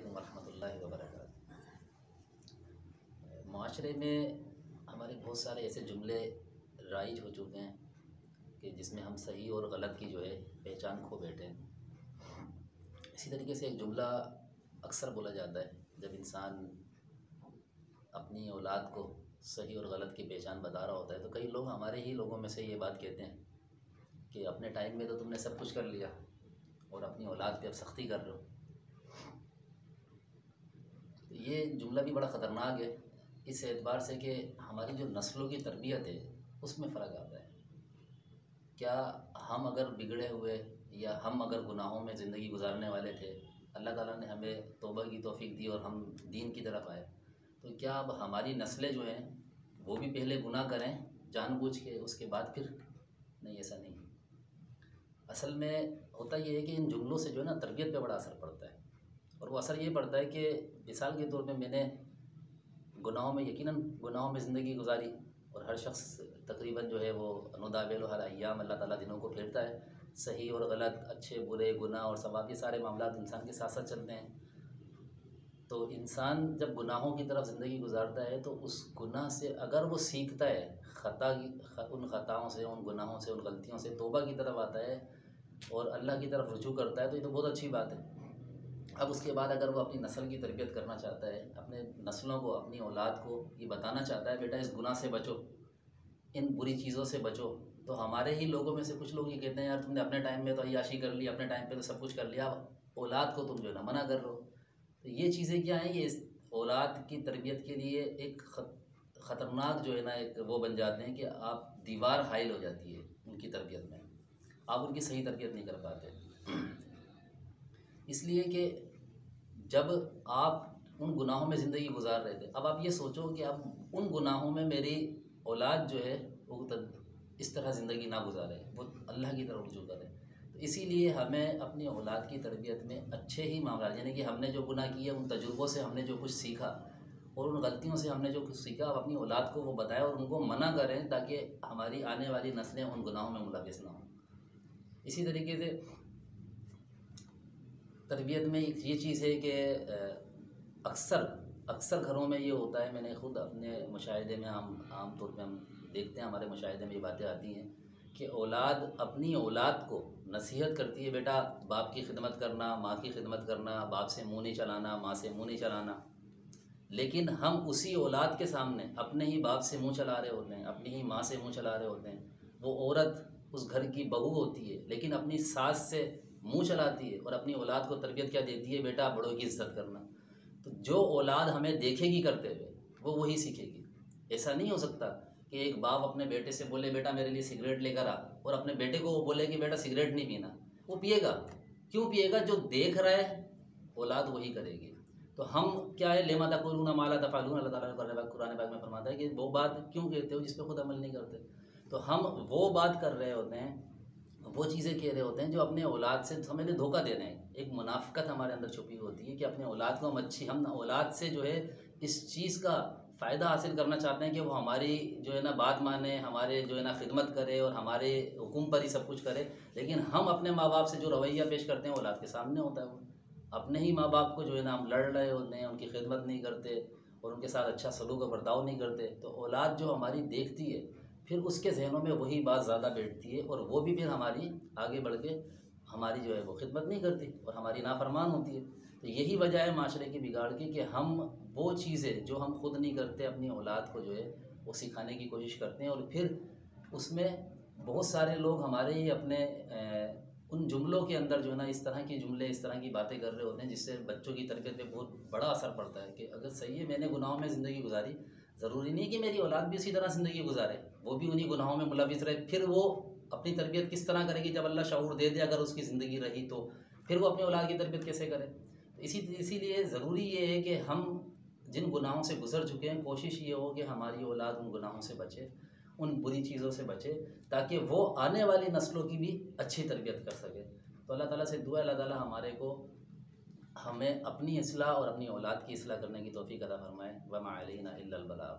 علیکم ورحمۃ اللہ وبرکاتہ۔ معاشرے میں ہمارے بہت سارے ایسے جملے رائج ہو چکے ہیں کہ جس میں ہم صحیح اور غلط کی جو ہے پہچان کھو بیٹھے ہیں۔ اسی طریقے سے ایک جملہ اکثر بولا جاتا ہے جب انسان اپنی اولاد کو صحیح اور غلط کی پہچان بتا رہا ہوتا ہے، تو کئی لوگ ہمارے ہی لوگوں میں سے یہ بات کہتے ہیں کہ اپنے ٹائم میں تو تم نے سب کچھ کر لیا اور اپنی اولاد پہ اب سختی کر رہے ہو۔ یہ جملہ بھی بڑا خطرناک ہے اس اعتبار سے کہ ہماری جو نسلوں کی تربیت ہے اس میں فرق آتا ہے۔ کیا ہم اگر بگڑے ہوئے یا ہم اگر گناہوں میں زندگی گزارنے والے تھے، اللہ تعالیٰ نے ہمیں توبہ کی توفیق دی اور ہم دین کی طرف آئے، تو کیا اب ہماری نسلیں جو ہیں وہ بھی پہلے گناہ کریں جان بوجھ کے، اس کے بعد پھر؟ نہیں، ایسا نہیں۔ اصل میں ہوتا یہ ہے کہ ان جملوں سے جو ہے نا تربیت پہ بڑا اثر پڑتا ہے، اور وہ اثر یہ پڑتا ہے کہ مثال کے طور پہ میں نے گناہوں میں گناہوں میں زندگی گزاری، اور ہر شخص تقریباً جو ہے وہ انودابیل ہر ایام اللہ تعالیٰ دنوں کو پھیرتا ہے، صحیح اور غلط، اچھے برے، گناہ اور ثواب، یہ سارے معاملات انسان کے ساتھ ساتھ چلتے ہیں۔ تو انسان جب گناہوں کی طرف زندگی گزارتا ہے تو اس گناہ سے اگر وہ سیکھتا ہے، ان خطاؤں سے، ان گناہوں سے، ان غلطیوں سے توبہ کی طرف آتا ہے اور اللہ کی طرف رجوع کرتا ہے، تو یہ تو بہت اچھی بات ہے۔ اب اس کے بعد اگر وہ اپنی نسل کی تربیت کرنا چاہتا ہے، اپنے نسلوں کو، اپنی اولاد کو یہ بتانا چاہتا ہے بیٹا اس گناہ سے بچو، ان بری چیزوں سے بچو، تو ہمارے ہی لوگوں میں سے کچھ لوگ یہ کہتے ہیں یار تم نے اپنے ٹائم میں تو عیاشی کر لی، اپنے ٹائم پہ تو سب کچھ کر لیا، اب اولاد کو تم جو ہے نا منع کر رہے ہو۔ تو یہ چیزیں کیا ہیں، یہ اولاد کی تربیت کے لیے ایک خطرناک جو ہے نا ایک وہ بن جاتے ہیں کہ آپ دیوار حائل ہو جاتی ہے ان کی تربیت میں، آپ ان کی صحیح تربیت نہیں کر پاتے۔ اس لیے کہ جب آپ ان گناہوں میں زندگی گزار رہے تھے، اب آپ یہ سوچو کہ اب ان گناہوں میں میری اولاد جو ہے وہ اس طرح زندگی نہ گزارے، وہ اللہ کی طرف رجوع کرے۔ تو اسی لیے ہمیں اپنی اولاد کی تربیت میں اچھے ہی معاملات، یعنی کہ ہم نے جو گناہ کیے ان تجربوں سے ہم نے جو کچھ سیکھا اور ان غلطیوں سے ہم نے جو کچھ سیکھا، اب اپنی اولاد کو وہ بتائیں اور ان کو منع کریں تاکہ ہماری آنے والی نسلیں ان گناہوں میں ملوث نہ ہوں۔ اسی طریقے سے تربیت میں ایک یہ چیز ہے کہ اکثر گھروں میں یہ ہوتا ہے، میں نے خود اپنے مشاہدے میں عام طور پہ ہم دیکھتے ہیں، ہمارے مشاہدے میں یہ باتیں آتی ہیں کہ اولاد اپنی اولاد کو نصیحت کرتی ہے بیٹا باپ کی خدمت کرنا، ماں کی خدمت کرنا، باپ سے منہ نہیں چلانا، ماں سے منہ نہیں چلانا، لیکن ہم اسی اولاد کے سامنے اپنے ہی باپ سے منہ چلا رہے ہوتے ہیں، اپنی ہی ماں سے منہ چلا رہے ہوتے ہیں۔ وہ عورت اس گھر کی بہو ہوتی ہے لیکن اپنی ساس سے منہ چلاتی ہے اور اپنی اولاد کو تربیت کیا دیتی ہے، بیٹا بڑوں کی عزت کرنا۔ تو جو اولاد ہمیں دیکھے گی کرتے ہوئے وہ وہی سیکھے گی۔ ایسا نہیں ہو سکتا کہ ایک باپ اپنے بیٹے سے بولے بیٹا میرے لیے سگریٹ لے کر آ، اور اپنے بیٹے کو وہ بولے کہ بیٹا سگریٹ نہیں پینا۔ وہ پیے گا، کیوں پیے گا؟ جو دیکھ رہا ہے اولاد وہی کرے گی۔ تو ہم کیا ہے، لما تقولون ما لا تفعلون، اللہ تعالیٰ نے قرآن پاک میں فرماتا ہے کہ وہ بات کیوں کہتے ہو جس پہ خود عمل نہیں کرتے۔ تو ہم وہ بات کر رہے ہوتے ہیں، وہ چیزیں کہہ رہے ہوتے ہیں جو اپنے اولاد سے ہمیں دھوکہ دے رہے ہیں۔ ایک منافقت ہمارے اندر چھپی ہوتی ہے کہ اپنے اولاد کو ہم اولاد سے جو ہے اس چیز کا فائدہ حاصل کرنا چاہتے ہیں کہ وہ ہماری جو ہے نا بات مانے، ہمارے جو ہے نا خدمت کرے اور ہمارے حکم پر ہی سب کچھ کرے، لیکن ہم اپنے ماں باپ سے جو رویہ پیش کرتے ہیں اولاد کے سامنے ہوتا ہے۔ وہ اپنے ہی ماں باپ کو جو ہے نا ہم لڑ رہے ہوتے ہیں، ان کی خدمت نہیں کرتے اور ان کے ساتھ اچھا سلوک و برتاؤ نہیں کرتے، تو اولاد جو ہماری دیکھتی ہے پھر اس کے ذہنوں میں وہی بات زیادہ بیٹھتی ہے، اور وہ بھی پھر ہماری آگے بڑھ کے ہماری جو ہے وہ خدمت نہیں کرتی اور ہماری نافرمان ہوتی ہے۔ تو یہی وجہ ہے معاشرے کی بگاڑ کی کہ ہم وہ چیزیں جو ہم خود نہیں کرتے اپنی اولاد کو جو ہے وہ سکھانے کی کوشش کرتے ہیں، اور پھر اس میں بہت سارے لوگ ہمارے ہی اپنے ان جملوں کے اندر جو ہے نا اس طرح کی جملے، اس طرح کی باتیں کر رہے ہوتے ہیں جس سے بچوں کی تربیت پہ بہت بڑا اثر پڑتا ہے کہ اگر صحیح ہے میں نے گناہوں میں زندگی گزاری، ضروری نہیں کہ میری اولاد بھی اسی طرح زندگی گزارے، وہ بھی انہی گناہوں میں ملوث رہے، پھر وہ اپنی تربیت کس طرح کرے گی؟ جب اللہ شعور دے دے اگر اس کی زندگی رہی تو پھر وہ اپنی اولاد کی تربیت کیسے کرے؟ اسی لیے ضروری یہ ہے کہ ہم جن گناہوں سے گزر چکے ہیں کوشش یہ ہو کہ ہماری اولاد ان گناہوں سے بچے، ان بری چیزوں سے بچے، تاکہ وہ آنے والی نسلوں کی بھی اچھی تربیت کر سکے۔ تو اللہ تعالیٰ سے دعا ہے اللہ تعالیٰ ہمیں اپنی اصلاح اور اپنی اولاد کی اصلاح کرنے کی توفیق عطا فرمائے۔ وما علینا الا البلاغ۔